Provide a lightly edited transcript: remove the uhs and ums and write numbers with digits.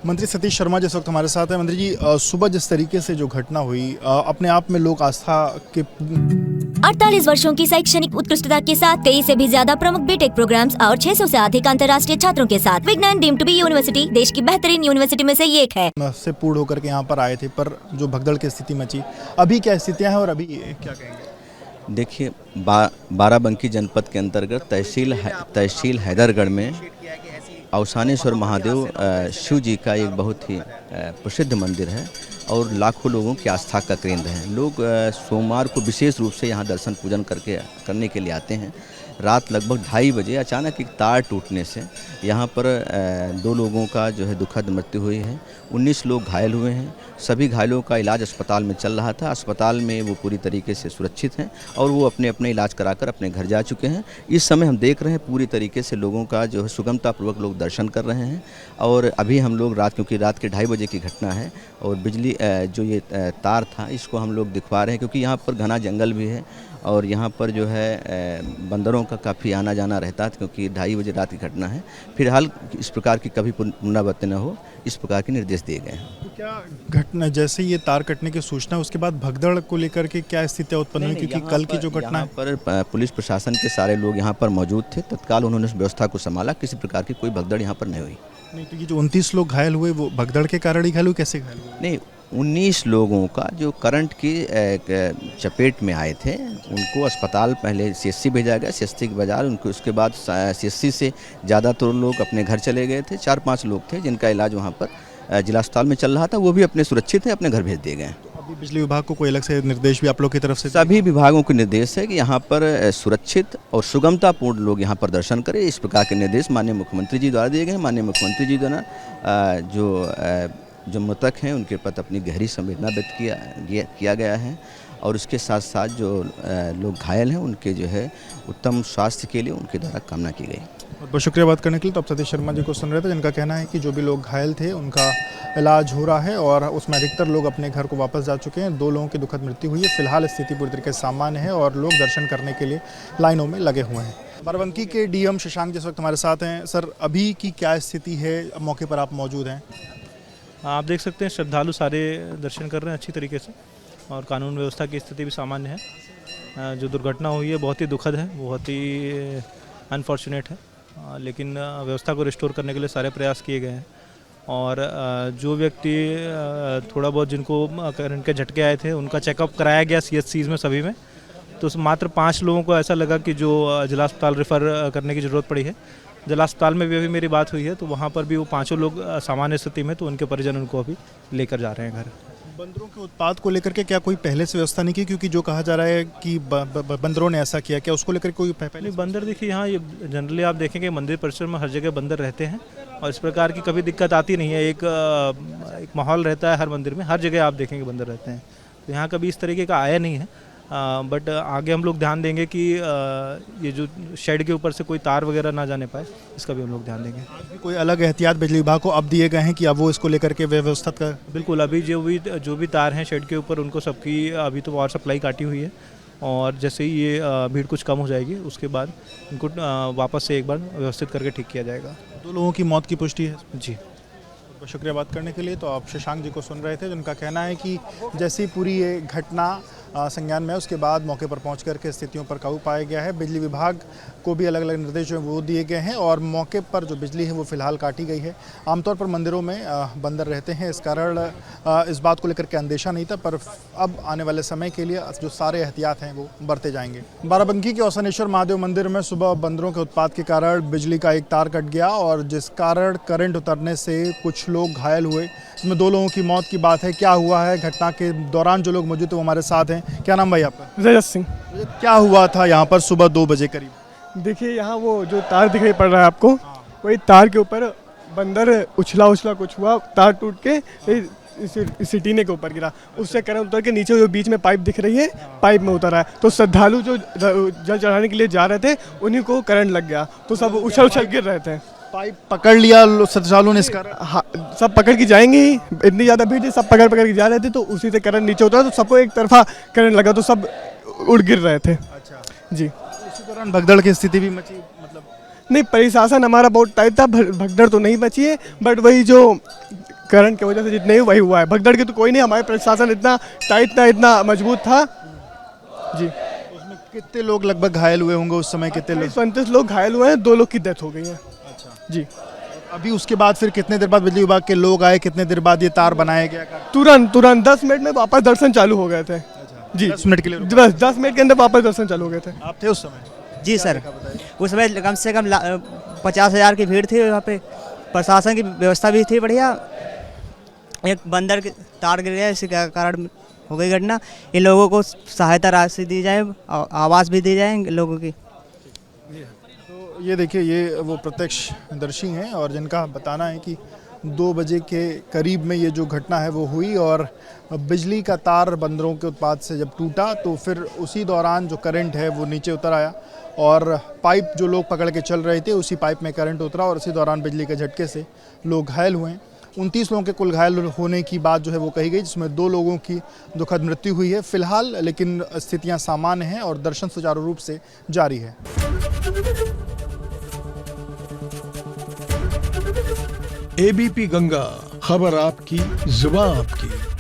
मंत्री सतीश शर्मा जिस वक्त हमारे साथ हैं। मंत्री जी, सुबह जिस तरीके से जो घटना हुई, अपने आप में लोक आस्था के 48 वर्षों की शैक्षणिक उत्कृष्टता के साथ 23 से भी ज्यादा प्रमुख बीटेक प्रोग्राम्स और 600 से अधिक अंतर्राष्ट्रीय छात्रों के साथ विज्ञान डीम्ड टू बी यूनिवर्सिटी देश की बेहतरीन यूनिवर्सिसिटी में से एक है। से पूर्ण होकर के यहाँ पर आए थे, पर जो भगदड़ की स्थिति मची, अभी क्या स्थितियाँ हैं और अभी क्या कहेंगे? देखिए, बाराबंकी जनपद के अंतर्गत तहसील हैदरगढ़ में अवसानेश्वर महादेव शिव जी का एक बहुत ही प्रसिद्ध मंदिर है और लाखों लोगों की आस्था का केंद्र है। लोग सोमवार को विशेष रूप से यहाँ दर्शन पूजन करने के लिए आते हैं। रात लगभग 2:30 बजे अचानक एक तार टूटने से यहाँ पर 2 लोगों का जो है दुखद मृत्यु हुई है। 19 लोग घायल हुए हैं। सभी घायलों का इलाज अस्पताल में चल रहा था। अस्पताल में वो पूरी तरीके से सुरक्षित हैं और वो अपने अपने इलाज कराकर अपने घर जा चुके हैं। इस समय हम देख रहे हैं पूरी तरीके से लोगों का जो है सुगमतापूर्वक लोग दर्शन कर रहे हैं। और अभी हम लोग क्योंकि रात के 2:30 बजे की घटना है और बिजली जो ये तार था इसको हम लोग दिखवा रहे हैं, क्योंकि यहाँ पर घना जंगल भी है और यहाँ पर जो है बंदरों का काफ़ी आना जाना रहता है, क्योंकि 2:30 बजे रात की घटना है। फिलहाल इस प्रकार की कभी पुनरावृत्ति न हो, इस प्रकार के निर्देश दिए गए हैं। तो क्या घटना, जैसे ये तार कटने की सूचना, उसके बाद भगदड़ को लेकर के क्या स्थितियाँ उत्पन्न हुई? क्योंकि कल की जो घटना यहाँ पर पुलिस प्रशासन के सारे लोग यहाँ पर मौजूद थे। तत्काल उन्होंने उस व्यवस्था को संभाला। किसी प्रकार की कोई भगदड़ यहाँ पर नहीं हुई। नहीं, तो ये जो 29 लोग घायल हुए वो भगदड़ के कारण ही घायल हुए, कैसे घायल हुए? नहीं, 19 लोगों का जो करंट की चपेट में आए थे उनको अस्पताल पहले सीएससी भेजा गया, सीएससी के बजाय उनको उसके बाद सीएससी से ज़्यादातर लोग अपने घर चले गए थे। 4-5 लोग थे जिनका इलाज वहाँ पर जिला अस्पताल में चल रहा था, वो भी अपने सुरक्षित हैं, अपने घर भेज दिए गए हैं। तो अभी बिजली विभाग को कोई अलग से निर्देश भी आप लोग की तरफ से? सभी विभागों को निर्देश है कि यहाँ पर सुरक्षित और सुगमतापूर्ण लोग यहाँ पर दर्शन करें। इस प्रकार के निर्देश माननीय मुख्यमंत्री जी द्वारा दिए गए हैं। माननीय मुख्यमंत्री जी द्वारा जो मृतक हैं उनके प्रति अपनी गहरी संवेदना व्यक्त किया गया है और उसके साथ साथ जो लोग घायल हैं उनके जो है उत्तम स्वास्थ्य के लिए उनके द्वारा कामना की गई। बहुत बहुत शुक्रिया बात करने के लिए। तो आप सतीश शर्मा जी को सुन रहे थे, जिनका कहना है कि जो भी लोग घायल थे उनका इलाज हो रहा है और उसमें अधिकतर लोग अपने घर को वापस जा चुके हैं। 2 लोगों की दुखद मृत्यु हुई है। फिलहाल स्थिति पूरी तरीके से सामान्य है और लोग दर्शन करने के लिए लाइनों में लगे हुए हैं। बाराबंकी के डीएम शशांक जिस वक्त हमारे साथ हैं। सर, अभी की क्या स्थिति है? मौके पर आप मौजूद हैं। आप देख सकते हैं श्रद्धालु सारे दर्शन कर रहे हैं अच्छी तरीके से और कानून व्यवस्था की स्थिति भी सामान्य है। जो दुर्घटना हुई है बहुत ही दुखद है, बहुत ही अनफॉर्चुनेट है, लेकिन व्यवस्था को रिस्टोर करने के लिए सारे प्रयास किए गए हैं। और जो व्यक्ति थोड़ा बहुत जिनको करंट के झटके आए थे उनका चेकअप कराया गया सीएचसीज में सभी में। तो मात्र 5 लोगों को ऐसा लगा कि जो जिला अस्पताल रेफ़र करने की ज़रूरत पड़ी है। जिला अस्पताल में भी अभी मेरी बात हुई है तो वहाँ पर भी वो 5 लोग सामान्य स्थिति में, तो उनके परिजन उनको अभी लेकर जा रहे हैं घर। बंदरों के उत्पाद को लेकर के क्या कोई पहले से व्यवस्था नहीं की? क्योंकि जो कहा जा रहा है कि बंदरों ने ऐसा किया, क्या उसको लेकर कोई पहले? बंदर देखिए, यहाँ ये जनरली आप देखेंगे मंदिर परिसर में हर जगह बंदर रहते हैं और इस प्रकार की कभी दिक्कत आती नहीं है। एक माहौल रहता है हर मंदिर में, हर जगह आप देखेंगे बंदर रहते हैं। तो यहाँ कभी इस तरीके का आया नहीं है। बट आगे हम लोग ध्यान देंगे कि ये जो शेड के ऊपर से कोई तार वगैरह ना जाने पाए, इसका भी हम लोग ध्यान देंगे। कोई अलग एहतियात बिजली विभाग को अब दिए गए हैं कि अब वो इसको लेकर के व्यवस्था कर? बिल्कुल, अभी जो भी तार हैं शेड के ऊपर उनको सबकी अभी तो पावर सप्लाई काटी हुई है और जैसे ही ये भीड़ कुछ कम हो जाएगी उसके बाद उनको वापस से एक बार व्यवस्थित करके ठीक किया जाएगा। 2 लोगों की मौत की पुष्टि है जी। बहुत शुक्रिया बात करने के लिए। तो आप शशांक जी को सुन रहे थे, जिनका कहना है कि जैसी पूरी ये घटना संज्ञान में है उसके बाद मौके पर पहुंच करके स्थितियों पर काबू पाया गया है। बिजली विभाग को भी अलग अलग निर्देश जो वो दिए गए हैं और मौके पर जो बिजली है वो फिलहाल काटी गई है। आमतौर पर मंदिरों में बंदर रहते हैं, इस कारण इस बात को लेकर के अंदेशा नहीं था, पर अब आने वाले समय के लिए जो सारे एहतियात हैं वो बरते जाएंगे। बाराबंकी के अवसानेश्वर महादेव मंदिर में सुबह बंदरों के उत्पात के कारण बिजली का एक तार कट गया और जिस कारण करंट उतरने से कुछ लोग घायल हुए। इसमें 2 लोगों की मौत की बात है। क्या हुआ है घटना के दौरान? जो लोग मौजूद थे वो हमारे साथ हैं। क्या नाम भाई आपका? रजत सिंह। क्या हुआ था यहाँ पर सुबह 2 बजे करीब? देखिए, यहाँ वो जो तार दिखाई पड़ रहा है आपको, वही तार के ऊपर बंदर उछला कुछ हुआ, तार टूट के सिटीने के ऊपर गिरा। उससे करंट उतर के नीचे जो बीच में पाइप दिख रही है, पाइप में उतर है। तो श्रद्धालु जो जल चढ़ाने के लिए जा रहे थे उन्हीं को करंट लग गया, तो सब उछल गिर रहे थे। पाइप पकड़ लिया श्रद्धालुओं ने इसका? हाँ, सब पकड़ के जाएंगे ही, इतनी ज़्यादा भीड़ थी, सब पकड़ के जा रहे थे। तो उसी से करंट नीचे उतरा तो सबको एक तरफा करंट लगा, तो सब उड़ गिर रहे थे। अच्छा जी। उसी दौरान भगदड़ की स्थिति भी मची? मतलब नहीं, प्रशासन हमारा बहुत टाइट था, भगदड़ तो नहीं बची है, बट वही जो करंट की वजह से जितने ही वही हुआ है, भगदड़ के तो कोई नहीं, हमारे प्रशासन इतना टाइट था, इतना मजबूत था जी। उसमें कितने लोग लगभग घायल हुए होंगे उस समय? कितने लोग? 35 लोग घायल हुए हैं, 2 लोग की डेथ हो गई है जी। अभी उसके बाद फिर कितने देर बाद बिजली विभाग के लोग आए, कितने देर बाद ये तार बनाया गया? तुरंत 10 मिनट में वापस दर्शन चालू हो गए थे जी। 10 मिनट के लिए रुका। बस 10 मिनट के अंदर वापस दर्शन चालू हो गए थे। आप थे उस समय? जी सर, उस समय कम से कम 50,000 की भीड़ थी वहाँ पे, प्रशासन की व्यवस्था भी थी बढ़िया। एक बंदर के तार गिर गया, इसी के कारण हो गई घटना। इन लोगों को सहायता राशि दी जाए, आवास भी दी जाए लोगों की। तो ये देखिए, ये वो प्रत्यक्षदर्शी हैं और जिनका बताना है कि 2 बजे के करीब में ये जो घटना है वो हुई और बिजली का तार बंदरों के उत्पात से जब टूटा तो फिर उसी दौरान जो करंट है वो नीचे उतर आया और पाइप जो लोग पकड़ के चल रहे थे उसी पाइप में करंट उतरा और उसी दौरान बिजली के झटके से लोग घायल हुए हैं। 29 लोगों के कुल घायल होने की बात जो है वो कही गई, जिसमें 2 लोगों की दुखद मृत्यु हुई है फिलहाल, लेकिन स्थितियां सामान्य हैं और दर्शन सुचारू रूप से जारी है। एबीपी गंगा, खबर आपकी, जुबान आपकी।